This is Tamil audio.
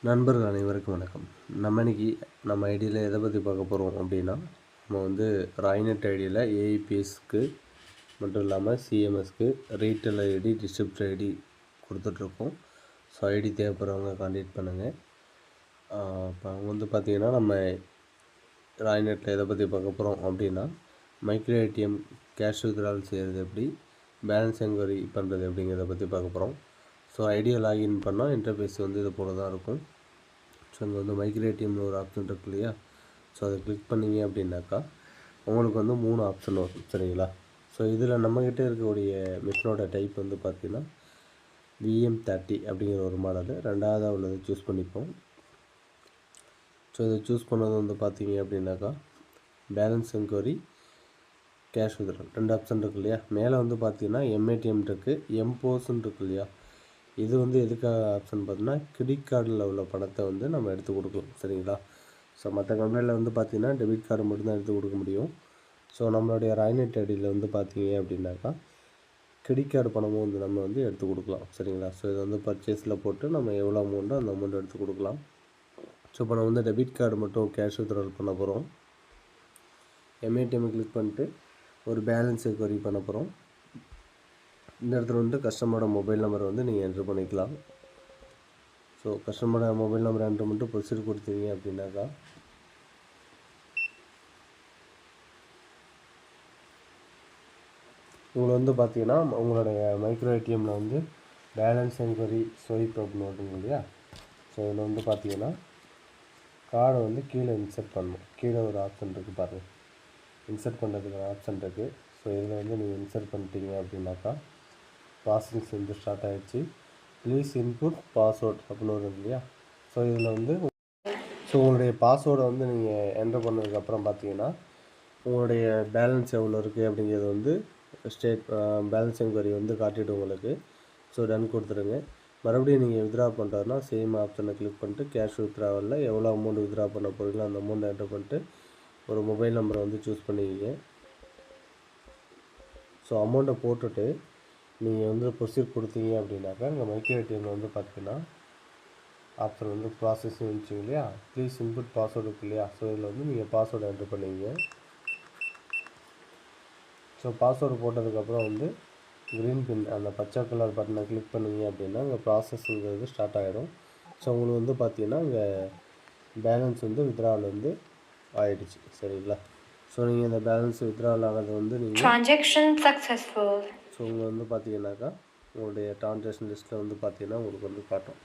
நண்பர்கள் அனைவருக்கும் வணக்கம். நம்ம ஐடியில் எதை பற்றி பார்க்க போகிறோம் அப்படின்னா, நம்ம வந்து ராய்நெட் ஐடியில் ஏஇபிஎஸ்க்கு மட்டும் இல்லாமல் சிஎம்எஸ்க்கு ரீட்டெயில் ஐடி, டிஸ்ட்ரிப்யூட்டர் ஐடி கொடுத்துட்ருக்கோம். ஸோ ஐடி தேவைப்படுறவங்க கான்டாக்ட் பண்ணுங்கள். இப்போ அவங்க வந்து பார்த்திங்கன்னா, நம்ம ராய்நெட்டில் எதை பற்றி பார்க்க போகிறோம் அப்படின்னா, மைக்ரோ ஏடிஎம் கேஷ் வித்ட்ராவல் செய்கிறது எப்படி, பேலன்ஸ் என்கொயரி பண்ணுறது எப்படிங்கிறத பற்றி பார்க்க போகிறோம். ஸோ ஐடியா லாகின் பண்ணால் இன்டர்ஃபேஸ் வந்து இது போல தான் இருக்கும். ஸோ இங்கே வந்து மைக்ரோ ஏடிஎம்னு ஒரு ஆப்ஷன் இருக்கு இல்லையா, ஸோ அதை கிளிக் பண்ணிங்க அப்படின்னாக்கா உங்களுக்கு வந்து 3 ஆப்ஷன் வரும். சரிங்களா? ஸோ இதில் நம்மக்கிட்ட இருக்கக்கூடிய மிஷினோட டைப் வந்து பார்த்திங்கன்னா VM30 அப்படிங்கிற ஒரு மாடல் ரெண்டாவதாக உள்ளது சூஸ் பண்ணிப்போம். ஸோ இதை சூஸ் பண்ணது வந்து பார்த்திங்க அப்படின்னாக்கா balance enquiry, cash withdrawal 2 option இருக்கு இல்லையா. மேலே வந்து பார்த்திங்கன்னா எம்ஏடிஎம் இருக்குது, எம்போஸ்ன்னு இருக்கு இல்லையா. இது வந்து எதுக்காக ஆப்ஷன் பார்த்தீங்கன்னா, கிரெடிட் கார்டில் உள்ள பணத்தை வந்து நம்ம எடுத்து கொடுக்கலாம். சரிங்களா? ஸோ மற்ற கம்பெனியில் வந்து பார்த்திங்கன்னா டெபிட் கார்டு மட்டும்தான் எடுத்து கொடுக்க முடியும். ஸோ நம்மளுடைய ராய்நெட் ஐடியில் வந்து பார்த்திங்க அப்படின்னாக்கா கிரெடிட் கார்டு பணமும் வந்து நம்ம வந்து எடுத்து கொடுக்கலாம். சரிங்களா? ஸோ இதை வந்து பர்ச்சேஸில் போட்டு நம்ம எவ்வளோ அமௌண்ட்டோ அந்த அமௌண்ட் எடுத்து கொடுக்கலாம். ஸோ இப்போ நம்ம வந்து டெபிட் கார்டு மட்டும் கேஷ் வித்ட்ராவல் பண்ண போகிறோம். எம்ஏடிஎம் கிளிக் பண்ணிட்டு ஒரு பேலன்ஸ் என்கொயரி பண்ண போகிறோம். இந்த இடத்துல வந்து கஸ்டமரோட மொபைல் நம்பரை வந்து நீங்கள் என்ட்ரு பண்ணிக்கலாம். ஸோ கஸ்டமரோட மொபைல் நம்பர் என்ட்ரு பண்ணிட்டு ப்ரொசீட் கொடுத்தீங்க அப்படின்னாக்கா உங்களை வந்து பார்த்தீங்கன்னா உங்களுடைய மைக்ரோ ஏடிஎம்மில் வந்து பேலன்ஸ் என்கொயரி ஸ்வைப் அப்படின்னு வருதுங்க இல்லையா. ஸோ இதில் வந்து பார்த்தீங்கன்னா கார்டை வந்து கீழே இன்சர்ட் பண்ணணும். கீழே ஒரு ஆப்ஷன் இருக்குது பாருங்கள், இன்சர்ட் பண்ணுறதுக்கு ஆப்ஷன் இருக்குது. ஸோ இதில் வந்து நீங்கள் இன்சர்ட் பண்ணிட்டீங்க அப்படின்னாக்கா ப்ராசஸிங் வந்து ஸ்டார்ட் ஆகிடுச்சு. ப்ளீஸ் இன்புட் பாஸ்வேர்ட் அப்படின்னு வருது இல்லையா. ஸோ இதில் வந்து உங்களுடைய பாஸ்வேர்டை வந்து நீங்கள் என்ட்ரு பண்ணதுக்கப்புறம் பார்த்தீங்கன்னா உங்களுடைய பேலன்ஸ் எவ்வளோ இருக்குது அப்படிங்கிறது வந்து பேலன்ஸ் என்கொயரி வந்து காட்டிவிடும் உங்களுக்கு. ஸோ டன் கொடுத்துருங்க. மறுபடியும் நீங்கள் வித்ட்ரா பண்ணுறதுனா சேம் ஆப்ஷனை கிளிக் பண்ணிட்டு கேஷ் வித்ட்ராவலில் எவ்வளோ அமௌண்ட் வித்ட்ரா பண்ண போகிறீங்களோ அந்த அமௌண்ட் என்ட்ரு பண்ணிட்டு ஒரு மொபைல் நம்பரை வந்து சூஸ் பண்ணிக்கிங்க. ஸோ அமௌண்ட்டை போட்டுட்டு நீங்கள் வந்து ப்ரொசீட் கொடுத்தீங்க அப்படின்னாக்கா இங்கே மைக்ரோ ஏடிஎம்மில் வந்து பார்த்தீங்கன்னா ஆப்ஷன் வந்து ப்ராசஸிங் இருந்துச்சிங்க இல்லையா. ப்ளீஸ் இன்புட் பாஸ்வேர்டு இருக்கு இல்லையா. ஸோ இதில் வந்து நீங்கள் பாஸ்வேர்டு என்ட்ரு பண்ணிங்க. ஸோ பாஸ்வேர்டு போட்டதுக்கப்புறம் வந்து க்ரீன் பின் அந்த பச்சை கலர் பட்டனை கிளிக் பண்ணிங்க அப்படின்னா இங்கே ப்ராசஸ்ங்கிறது ஸ்டார்ட் ஆகிடும். ஸோ உங்களுக்கு வந்து பார்த்தீங்கன்னா இங்கே பேலன்ஸ் வந்து வித்ட்ராவல் வந்து ஆகிடுச்சு. சரிங்களா? ஸோ நீங்கள் இந்த பேலன்ஸ் வித்ட்ராவல் ஆனது வந்து நீங்கள் ட்ரான்சாக்ஷன் சக்ஸஸ்ஃபுல். ஸோ உங்களுக்கு வந்து பார்த்தீங்கன்னாக்கா உங்களுடைய ட்ரான்சாக்ஷன் லிஸ்ட்டில் வந்து பார்த்தீங்கன்னா உங்களுக்கு வந்து காட்டும்.